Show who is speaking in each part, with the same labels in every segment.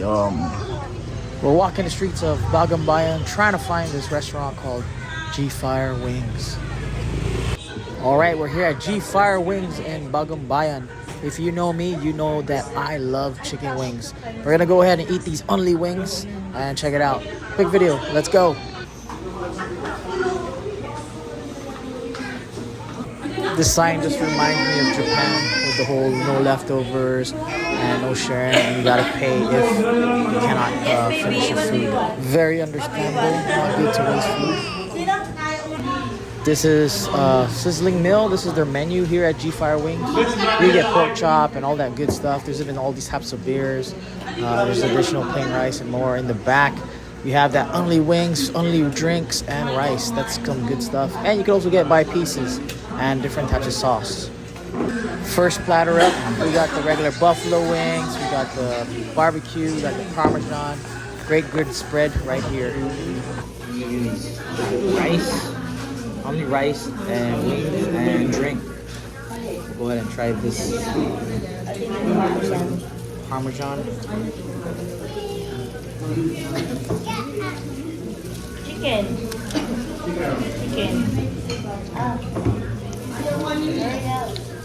Speaker 1: Yum. We're walking the streets of Bagumbayan trying to find this restaurant called G Fire Wings. Alright, we're here at G Fire Wings in Bagumbayan. If you know me, you know that I love chicken wings. We're gonna go ahead and eat these only wings and check it out. Quick video, let's go. This sign just reminds me of Japan with the whole no leftovers and no sharing, and you gotta pay if you cannot finish your food. Very understandable, not good to waste food. This is Sizzling Mill. This is their menu here at G Fire Wings. We get pork chop and all that good stuff. There's even all these types of beers. There's additional plain rice and more. In the back, we have that only wings, only drinks, and rice. That's some good stuff. And you can also get by pieces and different types of sauce. First platter up, we got the regular buffalo wings. We got the barbecue. We got the Parmesan. Great good spread right here. Rice. Only rice and wings and drink. Go ahead and try this Parmesan.
Speaker 2: Chicken.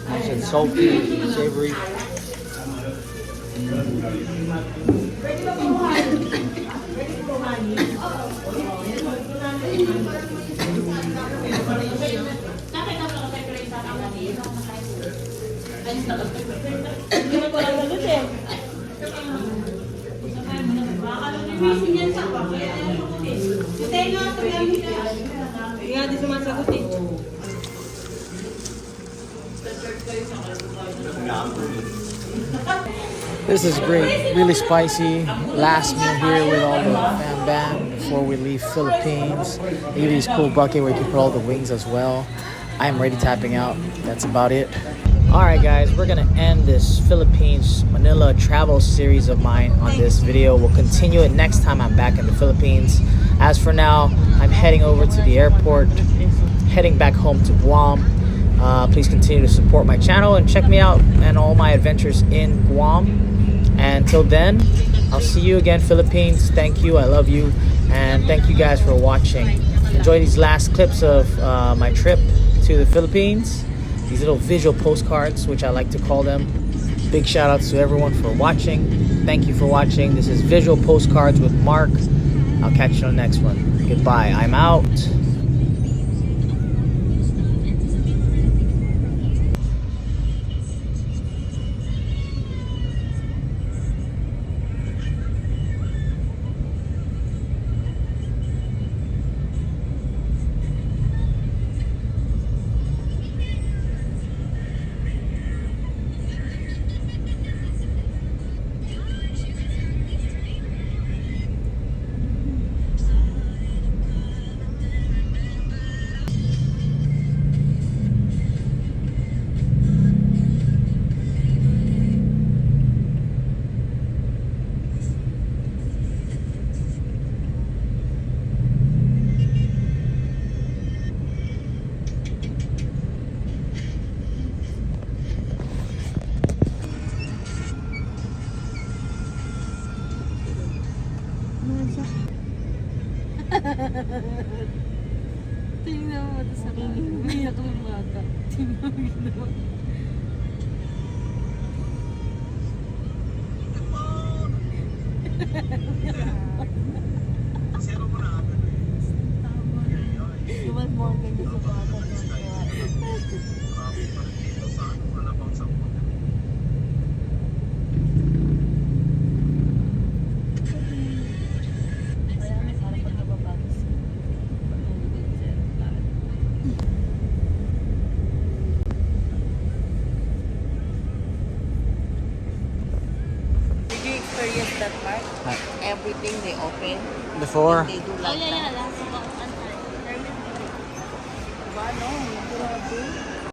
Speaker 1: Nice and salty, savory. This is great, really spicy. Last meal here with all the fam bam before we leave Philippines. They give you this cool bucket where you can put all the wings as well. I am ready tapping out. That's about it. Alright guys, we're gonna end this Philippines Manila travel series of mine on this video. We'll continue it next time I'm back in the Philippines. As for now, I'm heading over to the airport, heading back home to Guam. Please continue to support my channel and check me out and all my adventures in Guam. And until then, I'll see you again, Philippines. Thank you, I love you, and thank you guys for watching. Enjoy these last clips of my trip to the Philippines. These little visual postcards, which I like to call them. Big shout outs to everyone for watching. Thank you for watching. This is Visual Postcards with Mark. I'll catch you on the next one. Goodbye. I'm out.
Speaker 3: Tingnan mo ito sa kanya. Umiyak ng bata. Tingnan mo ginawa. Mas more ganda sa bata.
Speaker 2: That part, everything they open.
Speaker 1: Before?
Speaker 2: They do like that.
Speaker 3: Last one.
Speaker 2: Diba, no? Grabe.